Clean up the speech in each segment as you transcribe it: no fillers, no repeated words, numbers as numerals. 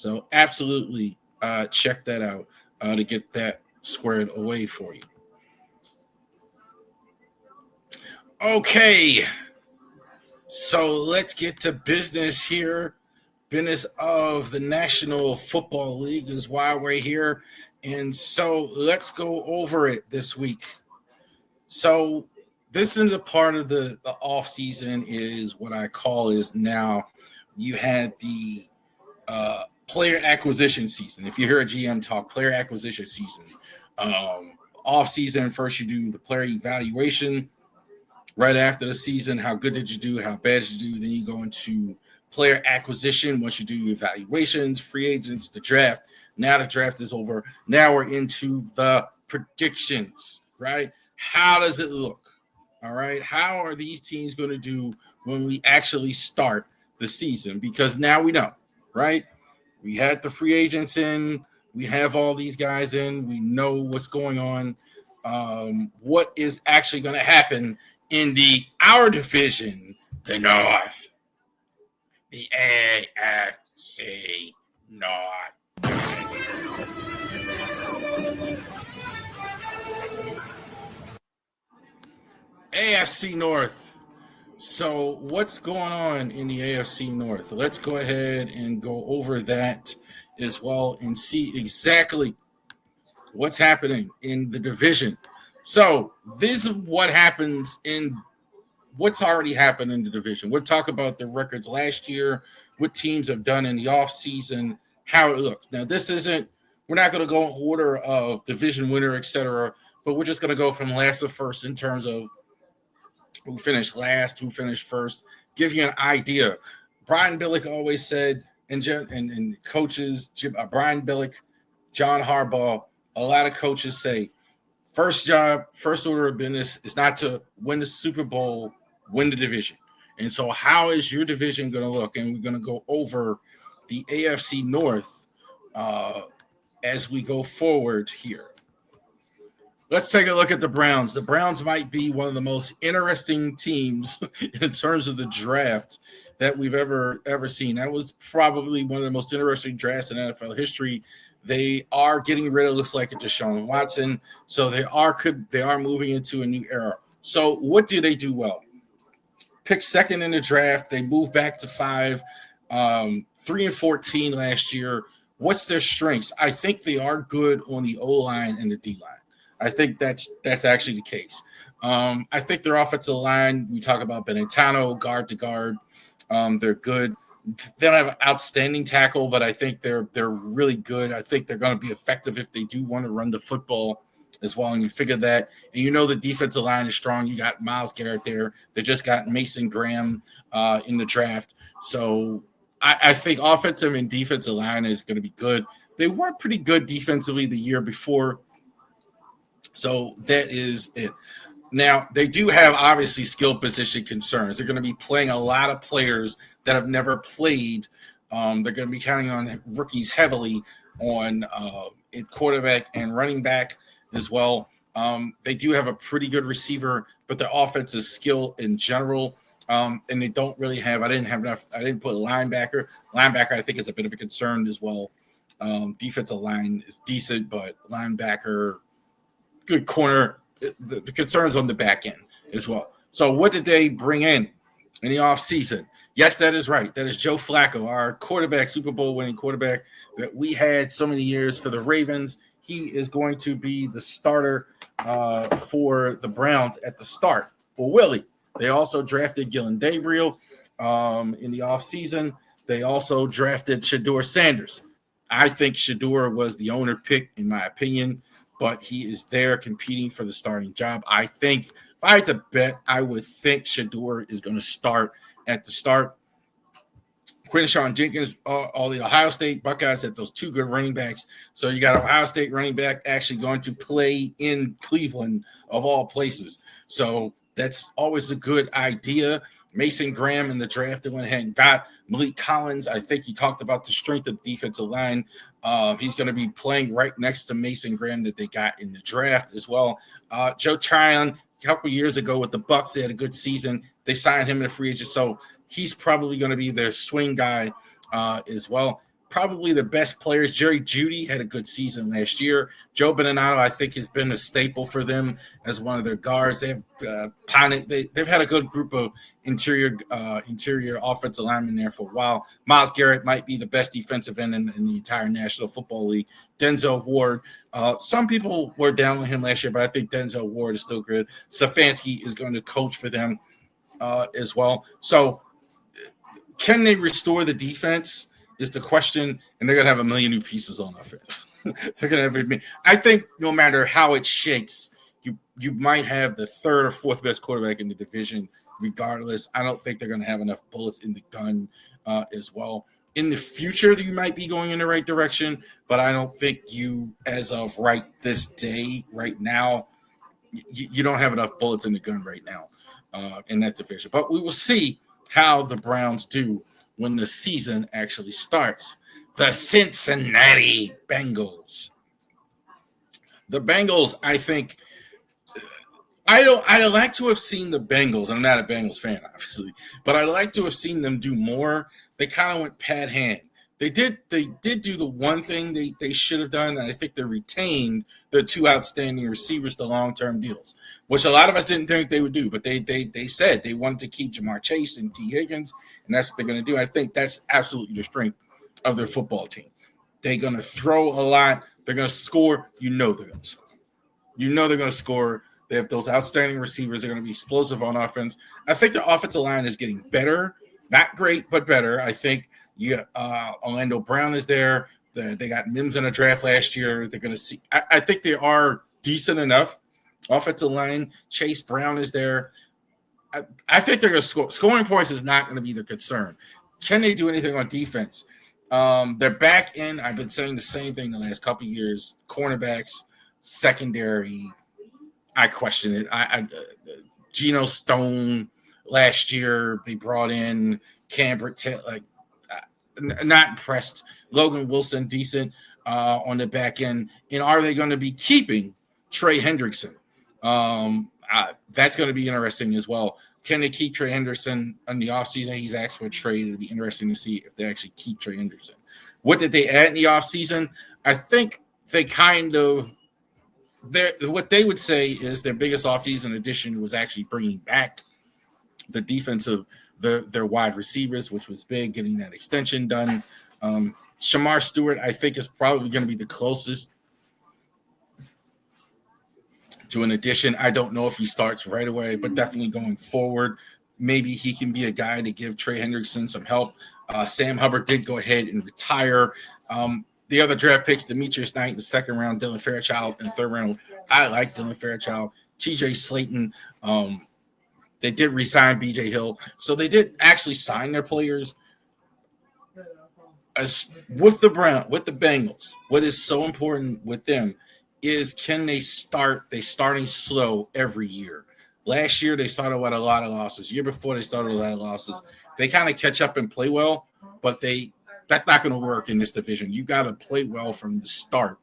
So absolutely check that out to get that squared away for you. Okay, so let's get to business here. Business of the National Football League is why we're here. And so let's go over it this week. So this is a part of the off season is what I call is now you had the player acquisition season. If you hear a GM talk, player acquisition season. Off season, first you do the player evaluation. Right after the season, how good did you do? How bad did you do? Then you go into player acquisition. Once you do your evaluations, free agents, the draft. Now the draft is over. Now we're into the predictions, right? How does it look? All right. How are these teams going to do when we actually start the season? Because now we know, right? We had the free agents in. We have all these guys in. We know what's going on. What is actually going to happen in our division, the North, the AFC North. AFC North. So what's going on in the AFC North? Let's go ahead and go over that as well and see exactly what's happening in the division. So this is what happens in what's already happened in the division. We'll talk about the records last year, what teams have done in the offseason, how it looks. Now, we're not going to go in order of division winner, et cetera, but we're just going to go from last to first in terms of who finished last, who finished first, give you an idea. Brian Billick always said, and coaches, Brian Billick, John Harbaugh, a lot of coaches say, first order of business is not to win the Super Bowl, win the division. And so how is your division going to look? And we're going to go over the AFC North as we go forward here. Let's take a look at the Browns. The Browns might be one of the most interesting teams in terms of the draft that we've ever seen. That was probably one of the most interesting drafts in NFL history. They are getting rid of, looks like, Deshaun Watson. So they are moving into a new era. So what do they do well? Pick second in the draft. They move back to 5, 3-14 last year. What's their strengths? I think they are good on the O-line and the D-line. I think that's actually the case. I think their offensive line, we talk about Benetano, guard to guard. They're good. They don't have an outstanding tackle, but I think they're really good. I think they're going to be effective if they do want to run the football as well. And you figure that. And you know the defensive line is strong. You got Myles Garrett there. They just got Mason Graham in the draft. So I think offensive and defensive line is going to be good. They were pretty good defensively the year before. So that is it. Now, they do have, obviously, skill position concerns. They're going to be playing a lot of players that have never played. They're going to be counting on rookies heavily on at quarterback and running back as well. They do have a pretty good receiver, but their offense is skill in general. And they don't really have – I didn't put linebacker. Linebacker, I think, is a bit of a concern as well. Defensive line is decent, but linebacker, good corner. The concerns on the back end as well. So what did they bring in the offseason? Yes, that is right. That is Joe Flacco, our quarterback, Super Bowl winning quarterback that we had so many years for the Ravens. He is going to be the starter for the Browns at the start for Willie. They also drafted Gillen Gabriel in the offseason. They also drafted Shedeur Sanders. I think Shedeur was the owner pick, in my opinion, but he is there competing for the starting job. I think if I had to bet, I would think Shedeur is going to start at the start. Quinshawn Jenkins, all the Ohio State Buckeyes had those two good running backs. So you got Ohio State running back actually going to play in Cleveland, of all places. So that's always a good idea. Mason Graham in the draft, they went ahead and got Malik Collins. I think he talked about the strength of the defensive line. He's going to be playing right next to Mason Graham that they got in the draft as well. Joe Tryon, a couple years ago with the Bucs, they had a good season. They signed him in a free agent, so he's probably going to be their swing guy as well. probably the best players. Jerry Jeudy had a good season last year. Joe Beninado, I think, has been a staple for them as one of their guards. They've they've had a good group of interior offensive linemen there for a while. Myles Garrett might be the best defensive end in the entire National Football League. Denzel Ward, some people were down on him last year, but I think Denzel Ward is still good. Stefanski is going to coach for them as well. So can they restore the defense is the question, and they're going to have a million new pieces on offense. They're going to have. I think no matter how it shakes, you might have the third or fourth best quarterback in the division regardless. I don't think they're going to have enough bullets in the gun as well. In the future, you might be going in the right direction, but I don't think you, as of right this day, right now, you don't have enough bullets in the gun right now in that division. But we will see how the Browns do when the season actually starts. The Cincinnati Bengals. The Bengals, I think, I'd like to have seen the Bengals. I'm not a Bengals fan, obviously, but I'd like to have seen them do more. They kind of went pad hand. They did do the one thing they should have done, and I think they retained the two outstanding receivers to long-term deals, which a lot of us didn't think they would do, but they said they wanted to keep Jamar Chase and T. Higgins, and that's what they're going to do. I think that's absolutely the strength of their football team. They're going to throw a lot. They're going to score. You know they're going to score. You know they're going to score. They have those outstanding receivers. They're going to be explosive on offense. I think the offensive line is getting better. Not great, but better. I think Orlando Brown is there. They got Mims in a draft last year. They're going to see. I think they are decent enough. Offensive line. Chase Brown is there. I think they're going to score. Scoring points is not going to be their concern. Can they do anything on defense? They're back in. I've been saying the same thing the last couple of years. Cornerbacks, secondary. I question it. Geno Stone last year, they brought in Camber, not impressed. Logan Wilson, decent on the back end. And are they going to be keeping Trey Hendrickson? That's going to be interesting as well. Can they keep Trey Hendrickson in the offseason? He's asked for a trade. It'll be interesting to see if they actually keep Trey Hendrickson. What did they add in the offseason? I think they kind of what they would say is their biggest offseason addition was actually bringing back the defensive, their wide receivers, which was big, getting that extension done. Shamar Stewart, I think, is probably going to be the closest to an addition. I don't know if he starts right away, but definitely going forward, maybe he can be a guy to give Trey Hendrickson some help. Sam Hubbard did go ahead and retire. The other draft picks, Demetrius Knight in the second round, Dylan Fairchild in the third round. I like Dylan Fairchild. TJ Slayton. They did re-sign BJ Hill. So they did actually sign their players. With the Bengals, what is so important with them is can they start? They starting slow every year. Last year, they started with a lot of losses. Year before, they started with a lot of losses. They kind of catch up and play well, but that's not going to work in this division. You got to play well from the start.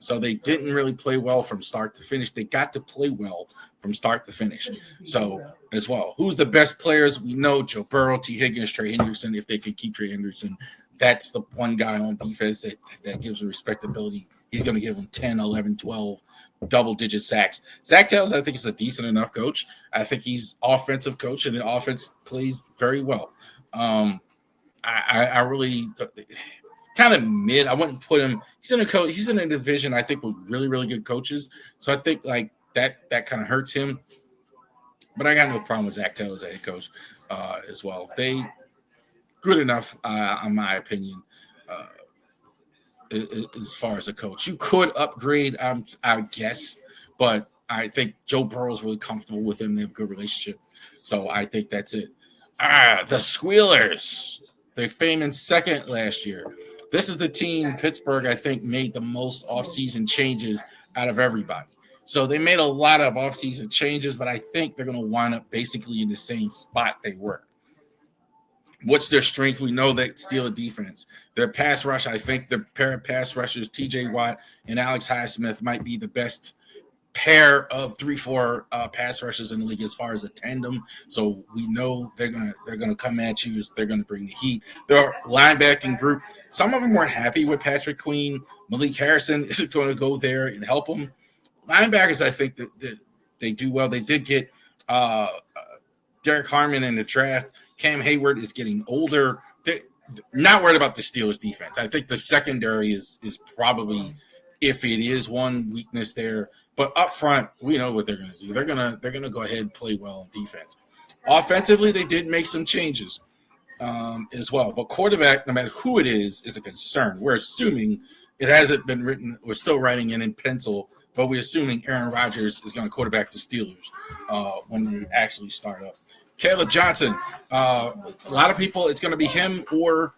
So they didn't really play well from start to finish. They got to play well from start to finish. So as well, who's the best players? We know Joe Burrow, T. Higgins, Trey Hendrickson. If they can keep Trey Hendrickson, that's the one guy on defense that gives them respectability. He's going to give them 10, 11, 12 double-digit sacks. Zach Taylor, I think, is a decent enough coach. I think he's offensive coach, and the offense plays very well. I really kind of mid. I wouldn't put him. He's in a division I think with really, really good coaches. So I think like that kind of hurts him. But I got no problem with Zach Taylor as a head coach as well. They good enough, in my opinion, as far as a coach. You could upgrade, I guess, but I think Joe Burrow's really comfortable with him. They have a good relationship. So I think that's it. The Squealers. They came in second last year. This is the team Pittsburgh, I think, made the most offseason changes out of everybody. So they made a lot of offseason changes, but I think they're going to wind up basically in the same spot they were. What's their strength? We know that Steelers defense. Their pass rush, I think the pair of pass rushers, TJ Watt and Alex Highsmith, might be the best pair of 3-4 pass rushers in the league as far as a tandem. So we know they're gonna come at you. They're gonna bring the heat. Their linebacking group. Some of them weren't happy with Patrick Queen. Malik Harrison is going to go there and help them. Linebackers, I think that they do well. They did get Derek Harmon in the draft. Cam Hayward is getting older. They're not worried about the Steelers defense. I think the secondary is probably, if it is one weakness there. But up front, we know what they're going to do. They're gonna go ahead and play well on defense. Offensively, they did make some changes as well. But quarterback, no matter who it is a concern. We're assuming it hasn't been written. We're still writing it in pencil, but we're assuming Aaron Rodgers is going to quarterback the Steelers when they actually start up. Caleb Johnson, a lot of people, it's going to be him or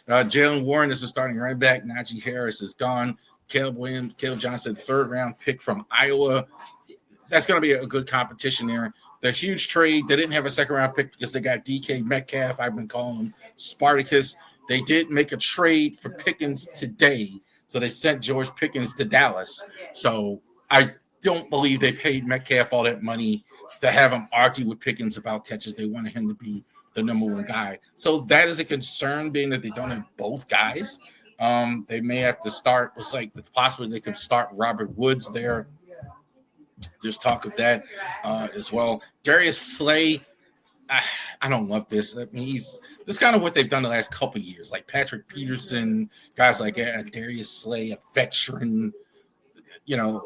Jalen Warren is the starting running back. Najee Harris is gone. Caleb Johnson, 3rd-round pick from Iowa. That's going to be a good competition there. The huge trade, they didn't have a 2nd-round pick because they got DK Metcalf. I've been calling him Spartacus. They did make a trade for Pickens today, so they sent George Pickens to Dallas. So I don't believe they paid Metcalf all that money to have him argue with Pickens about catches. They wanted him to be the number 1 guy. So that is a concern, being that they don't have both guys. They may have to start. It's possible they could start Robert Woods there. There's talk of that as well. Darius Slay, I don't love this. I mean, this is kind of what they've done the last couple of years. Like Patrick Peterson, guys like Darius Slay, a veteran. You know,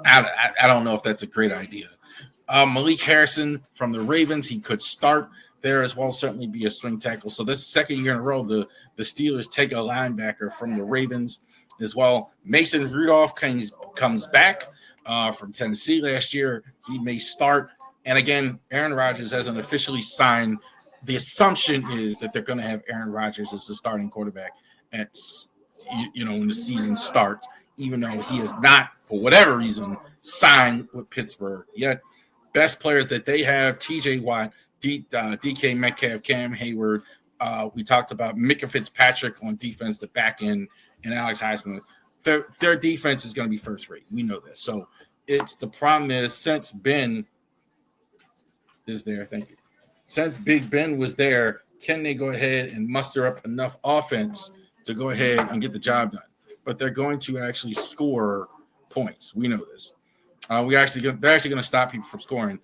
I don't know if that's a great idea. Malik Harrison from the Ravens, he could start there as well, certainly be a swing tackle. So this 2nd year in a row, the Steelers take a linebacker from the Ravens as well. Mason Rudolph comes back from Tennessee last year. He may start. And again, Aaron Rodgers hasn't officially signed. The assumption is that they're going to have Aaron Rodgers as the starting quarterback when the season starts, even though he has not, for whatever reason, signed with Pittsburgh yet. Best players that they have, TJ Watt, DK Metcalf, Cam Hayward. We talked about Micah Fitzpatrick on defense, the back end, and Alex Heisman. Their defense is going to be first rate. We know this. So the problem is, since Ben is there, thank you. Since Big Ben was there, can they go ahead and muster up enough offense to go ahead and get the job done? But they're going to actually score points. We know this. They're actually going to stop people from scoring.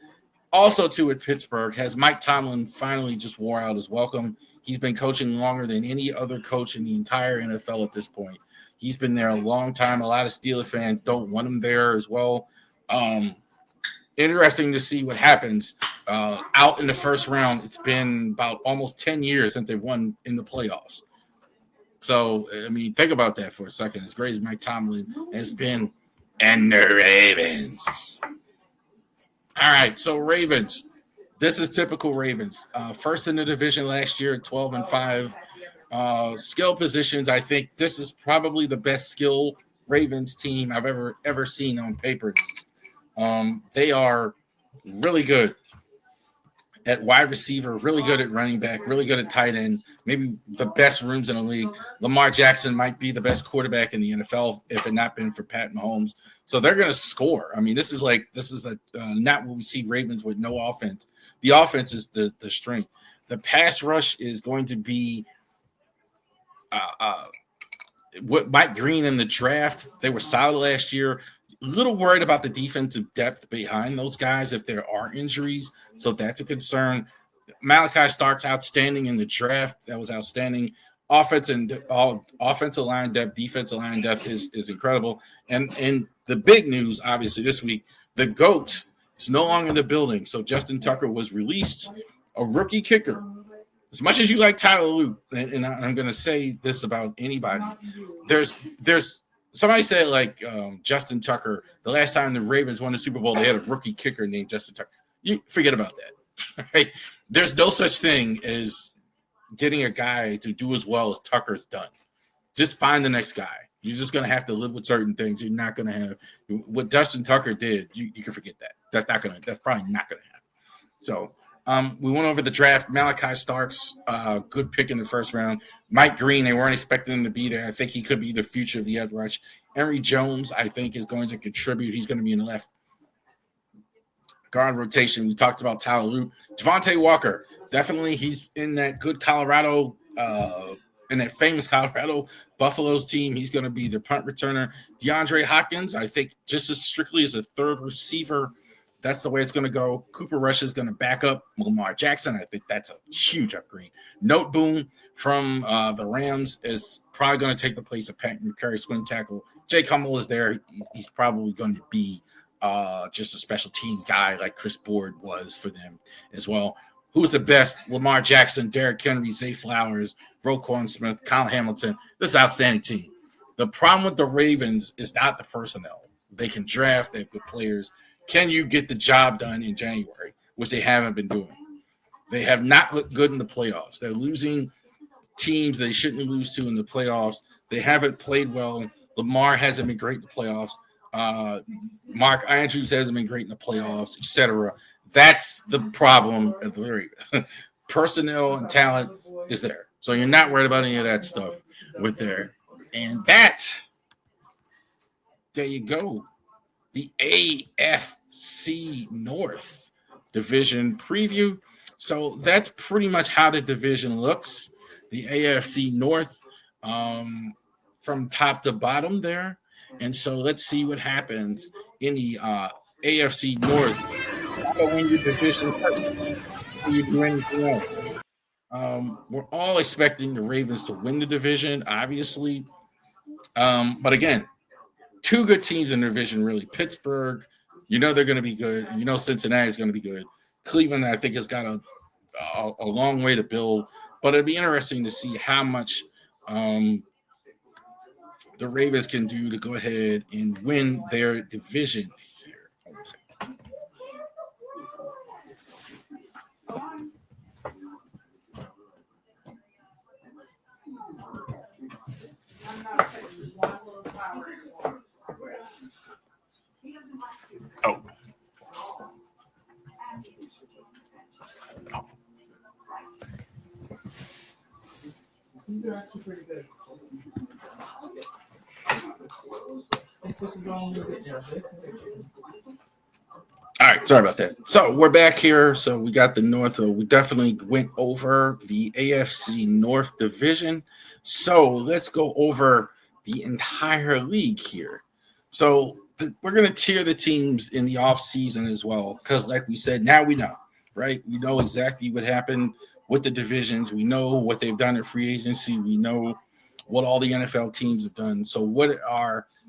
Also, too, at Pittsburgh, has Mike Tomlin finally just wore out his welcome. He's been coaching longer than any other coach in the entire NFL at this point. He's been there a long time. A lot of Steelers fans don't want him there as well. Interesting to see what happens out in the first round. It's been about almost 10 years since they've won in the playoffs. So, I mean, think about that for a second. As great as Mike Tomlin has been, and the Ravens. All right, so Ravens. This is typical Ravens. First in the division last year, 12-5. Skill positions, I think this is probably the best skill Ravens team I've ever seen on paper. They are really good at wide receiver, really good at running back, really good at tight end, maybe the best rooms in the league. Lamar Jackson might be the best quarterback in the NFL if it had not been for Pat Mahomes. So they're going to score. I mean, this is not what we see Ravens with no offense. The offense is the strength. The pass rush is going to be what Mike Green in the draft. They were solid last year. A little worried about the defensive depth behind those guys if there are injuries. So that's a concern. Malachi Stark's outstanding in the draft. That was outstanding. Offensive line depth, defensive line depth is incredible. And the big news, obviously, this week, the GOAT is no longer in the building. So Justin Tucker was released, a rookie kicker. As much as you like Tyler Luke, and I'm going to say this about anybody, there's somebody said like Justin Tucker, the last time the Ravens won the Super Bowl, they had a rookie kicker named Justin Tucker. You forget about that. Right? There's no such thing as getting a guy to do as well as Tucker's done. Just find the next guy. You're just going to have to live with certain things. You're not going to have what Justin Tucker did. You can forget that. That's probably not going to happen. So We went over the draft. Malachi Starks, good pick in the first round. Mike Green, they weren't expecting him to be there. I think he could be the future of the edge rush. Henry Jones, I think, is going to contribute. He's going to be in the left guard rotation. We talked about Tyler Lute. Devontae Walker, definitely he's in that good Colorado, in that famous Colorado Buffaloes team. He's going to be the punt returner. DeAndre Hopkins, I think just as strictly as a third receiver, that's the way it's going to go. Cooper Rush is going to back up Lamar Jackson. I think that's a huge upgrade. Note Boone from the Rams is probably going to take the place of Pat McCurry, swing tackle. Jake Hummel is there. He's probably going to be just a special teams guy like Chris Board was for them as well. Who's the best? Lamar Jackson, Derrick Henry, Zay Flowers, Roquan Smith, Kyle Hamilton. This is an outstanding team. The problem with the Ravens is not the personnel. They can draft. They have good players. Can you get the job done in January, which they haven't been doing? They have not looked good in the playoffs. They're losing teams they shouldn't lose to in the playoffs. They haven't played well. Lamar hasn't been great in the playoffs. Mark Andrews hasn't been great in the playoffs, etc. That's the problem at the Ravens. Personnel and talent is there. So you're not worried about any of that stuff with there. And there you go. The AFC North division preview. So that's pretty much how the division looks. The AFC North from top to bottom there. And so let's see what happens in the AFC North. How to win your division first. How you do anything else? We're all expecting the Ravens to win the division, obviously. But again, two good teams in the division, really. Pittsburgh, you know they're going to be good. You know Cincinnati is going to be good. Cleveland, I think, has got a long way to build. But it'd be interesting to see how much the Ravens can do to go ahead and win their division here. Oh. These are actually pretty good. All right, sorry about that. So we're back here. So we got the North. We definitely went over the AFC North division. So let's go over the entire league here. So we're going to tier the teams in the offseason as well, because like we said, now we know, right? We know exactly what happened with the divisions. We know what they've done at free agency. We know what all the NFL teams have done. So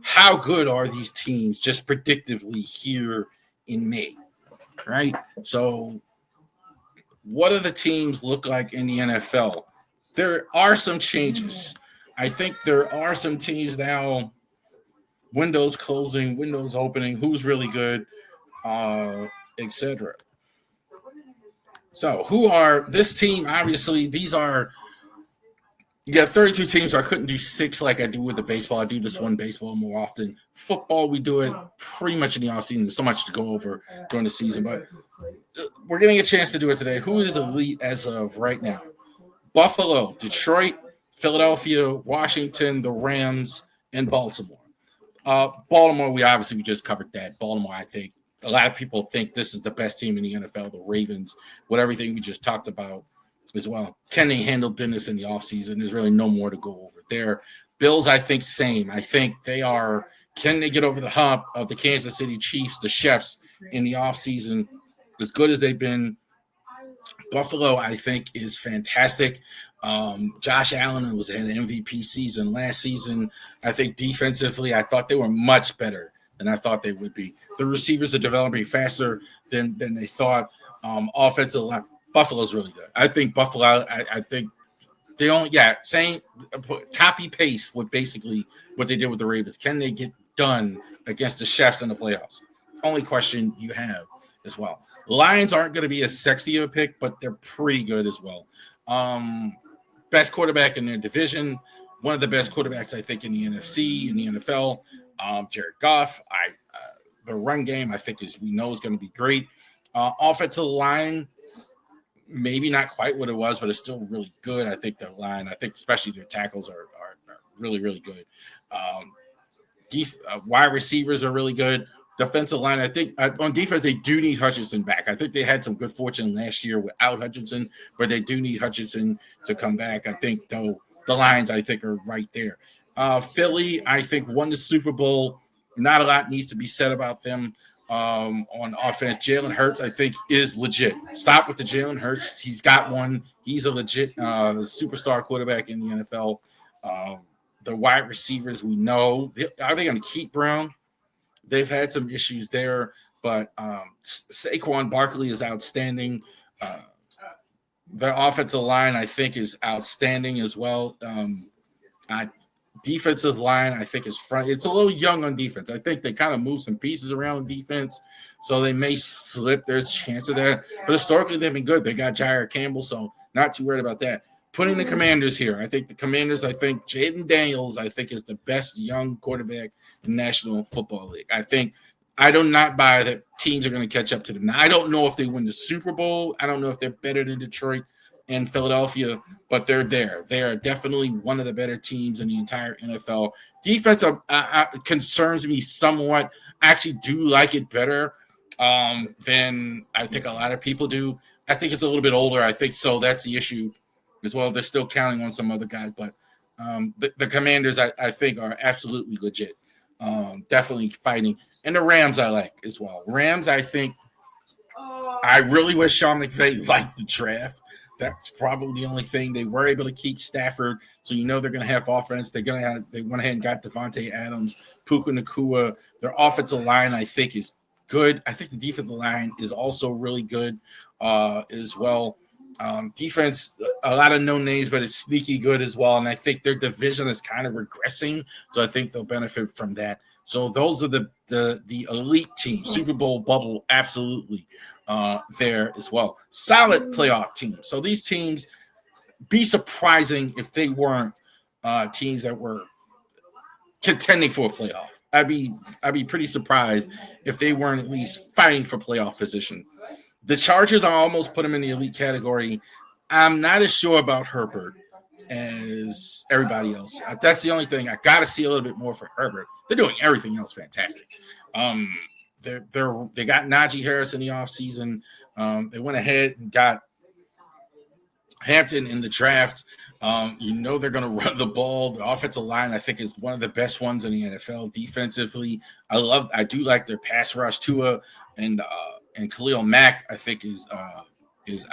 how good are these teams just predictively here in May, right? So what do the teams look like in the NFL? There are some changes. I think there are some teams now, windows closing, windows opening, who's really good, etc. So who are this team? Obviously, you got 32 teams, so I couldn't do 6 like I do with the baseball. I do just one baseball more often. Football, we do it pretty much in the offseason. There's so much to go over during the season, but we're getting a chance to do it today. Who is elite as of right now? Buffalo, Detroit, Philadelphia, Washington, the Rams, and Baltimore. Baltimore, we just covered that. Baltimore, I think a lot of people think this is the best team in the NFL, the Ravens, with everything we just talked about as well. Can they handle business in the offseason? There's really no more to go over there. Bills, I think, same. I think can they get over the hump of the Kansas City Chiefs, the Chefs, in the offseason, as good as they've been? Buffalo, I think, is fantastic. Josh Allen was in an MVP season last season. I think defensively, I thought they were much better than I thought they would be. The receivers are developing faster than they thought. Offensive line, Buffalo's really good. I think Buffalo, I think they only, same copy paste with basically what they did with the Ravens. Can they get done against the Chefs in the playoffs? Only question you have as well. Lions aren't going to be as sexy of a pick, but they're pretty good as well. Best quarterback in their division, one of the best quarterbacks, I think, in the NFC, in the NFL. Jared Goff. The run game, I think, we know is going to be great. Offensive line, maybe not quite what it was, but it's still really good. I think their line, I think especially their tackles are really, really good. Wide receivers are really good. Defensive line, I think on defense, they do need Hutchinson back. I think they had some good fortune last year without Hutchinson, but they do need Hutchinson to come back. I think, though, the lines, I think, are right there. Philly, I think, won the Super Bowl. Not a lot needs to be said about them on offense. Jalen Hurts, I think, is legit. Stop with the Jalen Hurts. He's got one. He's a legit superstar quarterback in the NFL. The wide receivers, we know. Are they going to keep Brown? They've had some issues there, but Saquon Barkley is outstanding. Their offensive line, I think, is outstanding as well. Defensive line, I think, is front. It's a little young on defense. I think they kind of move some pieces around on defense, so they may slip. There's a chance of that. But historically, they've been good. They got Jair Campbell, so not too worried about that. Putting the Commanders here, I think Jaden Daniels, I think, is the best young quarterback in National Football League. I do not buy that teams are going to catch up to them. Now, I don't know if they win the Super Bowl. I don't know if they're better than Detroit and Philadelphia, but they're there. They are definitely one of the better teams in the entire NFL. Defense concerns me somewhat. I actually do like it better than I think a lot of people do. I think it's a little bit older. I think so. That's the issue as well. They're still counting on some other guys, but the Commanders, I think, are absolutely legit. Definitely fighting. And the Rams I like as well. Rams, I think, I really wish Sean McVay liked the draft. That's probably the only thing. They were able to keep Stafford, so you know they're going to have offense. They went ahead and got Devontae Adams, Puka Nacua. Their offensive line, I think, is good. I think the defensive line is also really good as well. Defense, a lot of no names, but it's sneaky good as well. And I think their division is kind of regressing, so I think they'll benefit from that. So those are the elite teams. Super Bowl bubble, absolutely there as well. Solid playoff team. So these teams, be surprising if they weren't teams that were contending for a playoff. I'd be pretty surprised if they weren't at least fighting for playoff position. The Chargers, I almost put them in the elite category. I'm not as sure about Herbert as everybody else. That's the only thing. I got to see a little bit more for Herbert. They're doing everything else fantastic. They got Najee Harris in the offseason. They went ahead and got Hampton in the draft. You know they're going to run the ball. The offensive line, I think, is one of the best ones in the NFL defensively. I do like their pass rush. Tua and Khalil Mack, I think, is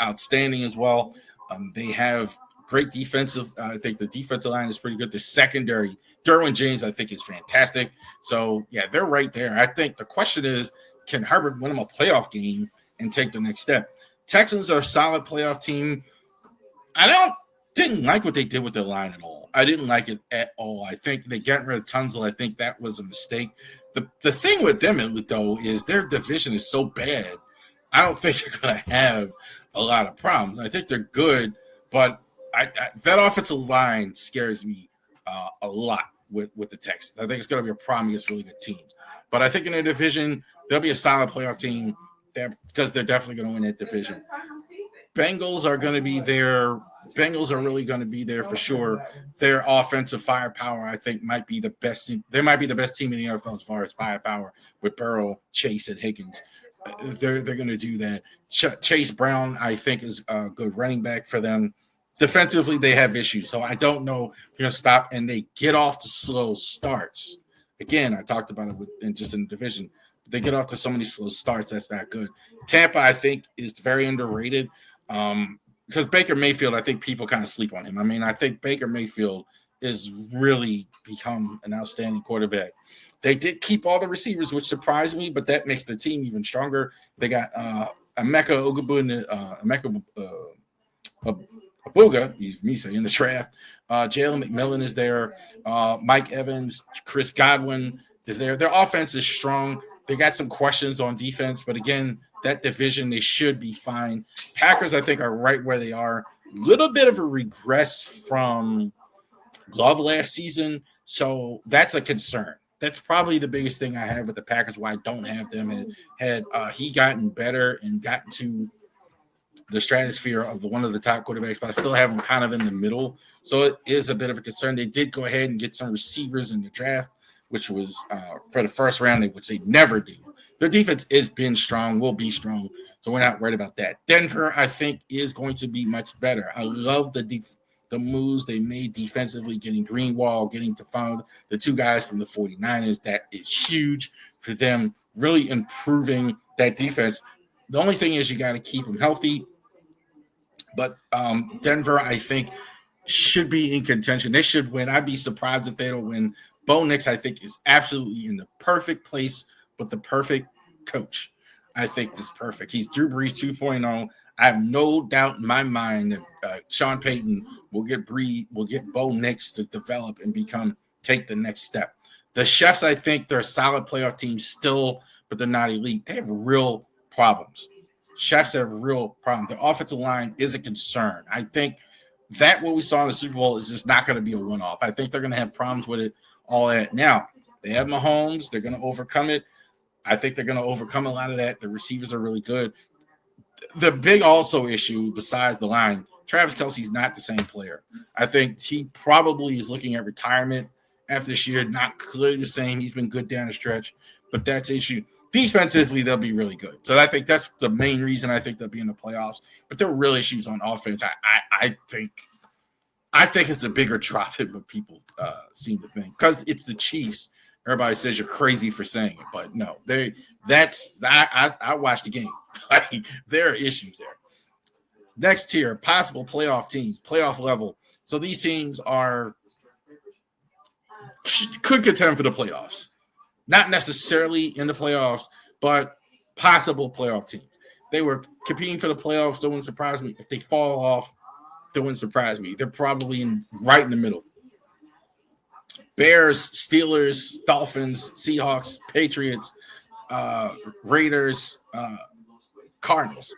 outstanding as well. They have great defensive. I think the defensive line is pretty good. The secondary, Derwin James, I think, is fantastic. So, yeah, they're right there. I think the question is, can Herbert win them a playoff game and take the next step? Texans are a solid playoff team. I didn't like what they did with their line at all. I didn't like it at all. I think they got rid of Tunzel. I think that was a mistake. The thing with them, though, is their division is so bad. I don't think they're going to have a lot of problems. I think they're good, but that offensive line scares me a lot with the Texans. I think it's going to be a problem against really good teams. But I think in their division, they'll be a solid playoff team because they're definitely going to win that division. Bengals are going to be there. Bengals are really going to be there for sure. Their offensive firepower, I think, might be the best team. They might be the best team in the NFL as far as firepower with Burrow, Chase, and Higgins. They're going to do that. Chase Brown, I think, is a good running back for them. Defensively, they have issues, so I don't know if they're going to stop, and they get off to slow starts. Again, I talked about it just in the division. They get off to so many slow starts. That's not good. Tampa, I think, is very underrated because Baker Mayfield, I think people kind of sleep on him. I mean, I think Baker Mayfield is really become an outstanding quarterback. They did keep all the receivers, which surprised me, but that makes the team even stronger. They got Emeka Abuga, he's Misa in the draft. Jalen McMillan is there. Mike Evans, Chris Godwin is there. Their offense is strong. They got some questions on defense, but again, that division, they should be fine. Packers, I think, are right where they are. Little bit of a regress from Love last season, so that's a concern. That's probably the biggest thing I have with the Packers, why I don't have them. Had he gotten better and gotten to the stratosphere of one of the top quarterbacks, but I still have them kind of in the middle. So it is a bit of a concern. They did go ahead and get some receivers in the draft, which was for the first round, which they never do. Their defense has been strong, will be strong, so we're not worried about that. Denver, I think, is going to be much better. I love the moves they made defensively, getting Greenwald, getting to find the two guys from the 49ers. That is huge for them, really improving that defense. The only thing is you got to keep them healthy. But Denver, I think, should be in contention. They should win. I'd be surprised if they don't win. Bo Nix, I think, is absolutely in the perfect place with the perfect coach. I think this is perfect. He's Drew Brees 2.0. I have no doubt in my mind that Sean Payton will get Bo Nix to develop and take the next step. The Chefs, I think, they're a solid playoff team still, but they're not elite. They have real problems. Chefs have real problems. The offensive line is a concern. I think that what we saw in the Super Bowl is just not going to be a one-off. I think they're going to have problems with it, all that. Now, they have Mahomes. They're going to overcome it. I think they're going to overcome a lot of that. The receivers are really good. The big also issue, besides the line, Travis Kelce's not the same player. I think he probably is looking at retirement after this year. Not clearly the same. He's been good down the stretch, but that's the issue. Defensively, they'll be really good. So I think that's the main reason I think they'll be in the playoffs. But there are real issues on offense. I think it's a bigger drop than what people seem to think, because it's the Chiefs. Everybody says you're crazy for saying it, but no, I watched the game. There are issues there. Next tier, possible playoff teams, playoff level. So these teams could contend for the playoffs. Not necessarily in the playoffs, but possible playoff teams. They were competing for the playoffs. That wouldn't surprise me. If they fall off, that wouldn't surprise me. They're probably right in the middle. Bears, Steelers, Dolphins, Seahawks, Patriots, Raiders, Cardinals.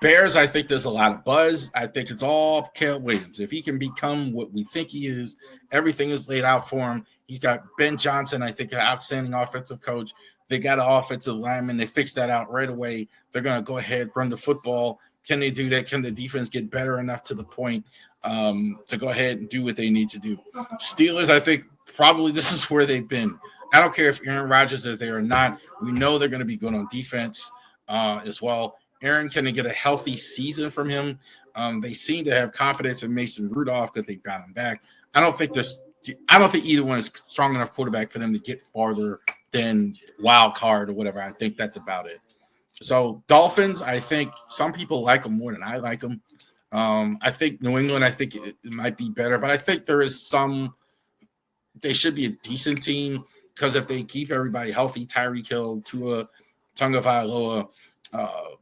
Bears, I think there's a lot of buzz. I think it's all Caleb Williams. If he can become what we think he is, everything is laid out for him. He's got Ben Johnson, I think, an outstanding offensive coach. They got an offensive lineman. They fixed that out right away. They're going to go ahead, run the football. Can they do that? Can the defense get better enough to the point to go ahead and do what they need to do? Steelers, I think, probably this is where they've been. I don't care if Aaron Rodgers is there or not. We know they're going to be good on defense as well. Aaron, can they get a healthy season from him? They seem to have confidence in Mason Rudolph because they've got him back. I don't think either one is strong enough quarterback for them to get farther than wild card or whatever. I think that's about it. So Dolphins, I think some people like them more than I like them. I think New England, I think it might be better, but I think there is they should be a decent team, because if they keep everybody healthy, Tyreek Hill, Tua Tagovailoa,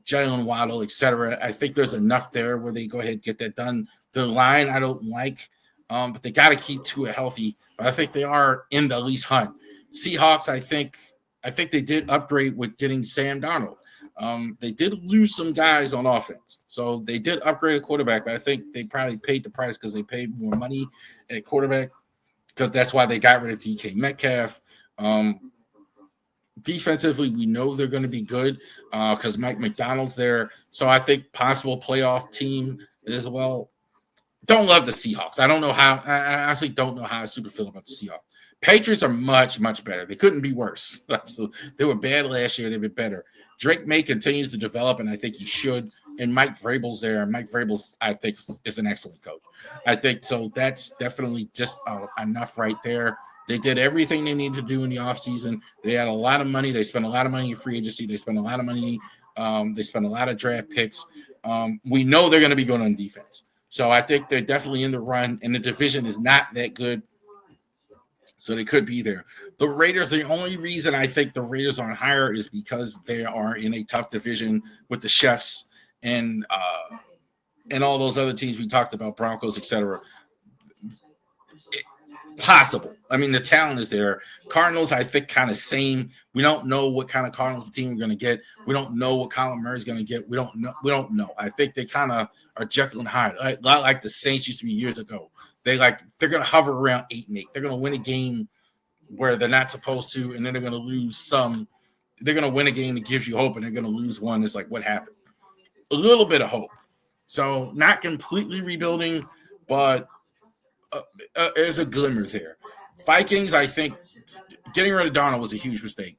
Jalen Waddle, etc., I think there's enough there where they go ahead and get that done. The line I don't like, but they got to keep Tua healthy. But I think they are in the least hunt. Seahawks, I think they did upgrade with getting Sam Darnold. They did lose some guys on offense, so they did upgrade a quarterback. But I think they probably paid the price because they paid more money at quarterback, because that's why they got rid of DK Metcalf. Defensively, we know they're going to be good because Mike McDonald's there. So I think possible playoff team as well. Don't love the Seahawks. I don't know how. I honestly don't know how I super feel about the Seahawks. Patriots are much, much better. They couldn't be worse. So they were bad last year. They've been better. Drake May continues to develop, and I think he should. And Mike Vrabel's there. Mike Vrabel's, I think, is an excellent coach. I think so. That's definitely just enough right there. They did everything they needed to do in the offseason. They had a lot of money. They spent a lot of money in free agency. They spent a lot of money. They spent a lot of draft picks. We know they're going to be good on defense. So I think they're definitely in the run, and the division is not that good. So they could be there. The Raiders, the only reason I think the Raiders aren't higher is because they are in a tough division with the Chefs and all those other teams we talked about, Broncos, etc. Possible. I mean, the talent is there. Cardinals, I think, kind of same. We don't know what kind of Cardinals team we're going to get. We don't know what Kyler Murray's going to get. We don't know. I think they kind of are Jekyll and Hyde, like the Saints used to be years ago. They're going to hover around 8-8. They're going to win a game where they're not supposed to, and then they're going to lose some. They're going to win a game that gives you hope, and they're going to lose one. It's like, what happened? a little bit of hope. So not completely rebuilding, but there's a glimmer there. Vikings, I think getting rid of Darnold was a huge mistake.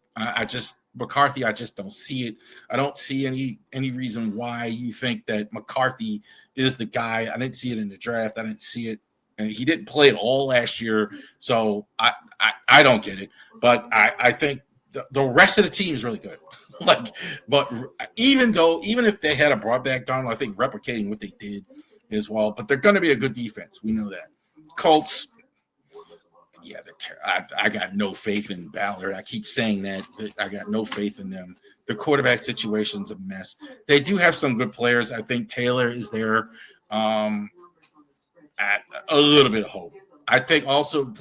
McCarthy, I just don't see it. I don't see any reason why you think that McCarthy is the guy. I didn't see it in the draft. I didn't see it, and he didn't play it all last year. So I don't get it. But I think the rest of the team is really good. But even if they had brought back Darnold, I think replicating what they did as well. But they're going to be a good defense. We know that. Colts. Yeah, I got no faith in Ballard. I keep saying that. I got no faith in them. The quarterback situation's a mess. They do have some good players. I think Taylor is there at a little bit of hope. I think also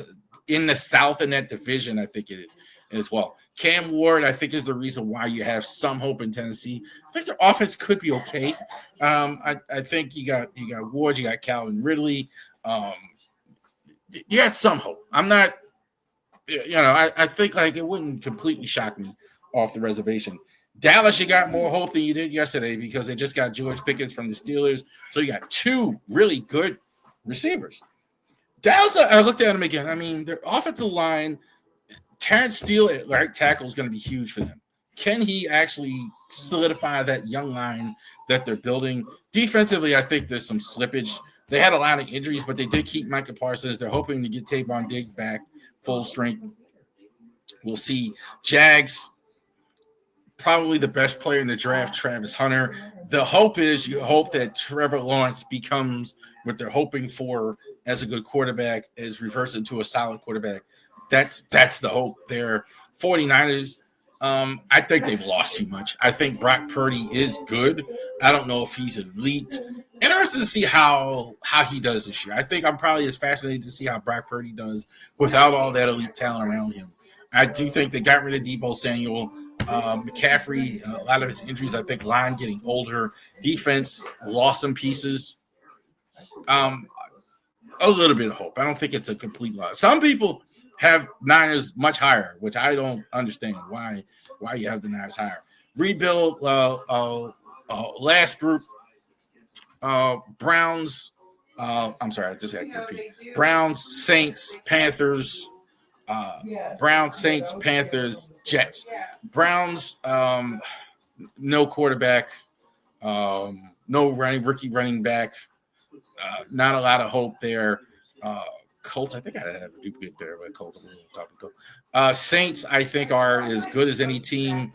in the South in that division, I think it is as well. Cam Ward, I think, is the reason why you have some hope in Tennessee. I think their offense could be okay. I think you got Ward, you got Calvin Ridley. You got some hope. I'm not, I think like it wouldn't completely shock me off the reservation. Dallas, you got more hope than you did yesterday because they just got George Pickens from the Steelers. So you got two really good receivers. Dallas, I looked at them again. I mean, their offensive line, Terrence Steele at right tackle is going to be huge for them. Can he actually solidify that young line that they're building? Defensively, I think there's some slippage. They had a lot of injuries, but they did keep Micah Parsons. They're hoping to get Tavon Diggs back full strength. We'll see. Jags, probably the best player in the draft, Travis Hunter. The hope is you hope that Trevor Lawrence becomes what they're hoping for as a good quarterback, is reversed into a solid quarterback. That's the hope there. 49ers, I think they've lost too much. I think Brock Purdy is good. I don't know if he's elite. Interested to see how he does this year. I think I'm probably as fascinated to see how Brock Purdy does without all that elite talent around him. I do think they got rid of Deebo Samuel. McCaffrey, a lot of his injuries, I think line getting older. Defense lost some pieces. A little bit of hope. I don't think it's a complete loss. Some people have Niners much higher, which I don't understand why you have the Niners higher. Rebuild, last group, Browns. I'm sorry, I just got to repeat. Browns, Saints, Panthers. Browns, Saints, Panthers, Jets. Browns, no quarterback, no rookie running back. Not a lot of hope there. Colts, I think I have a duplicate there, but Colts, I'm talking. Saints, I think, are as good as any team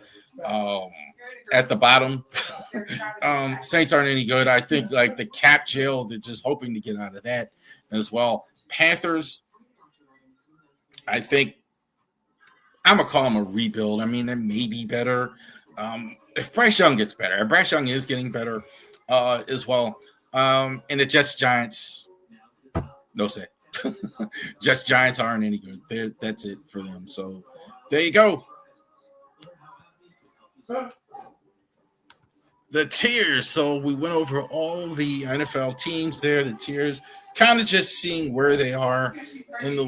at the bottom. Saints aren't any good. I think like the cap jail, they're just hoping to get out of that as well. Panthers, I think I'm going to call them a rebuild. I mean, they may be better. If Bryce Young gets better, and Bryce Young is getting better as well. And the Jets, Giants, no say. Jets, Giants aren't any good. That's it for them. So there you go. The tiers. So we went over all the NFL teams there, the tiers, kind of just seeing where they are in the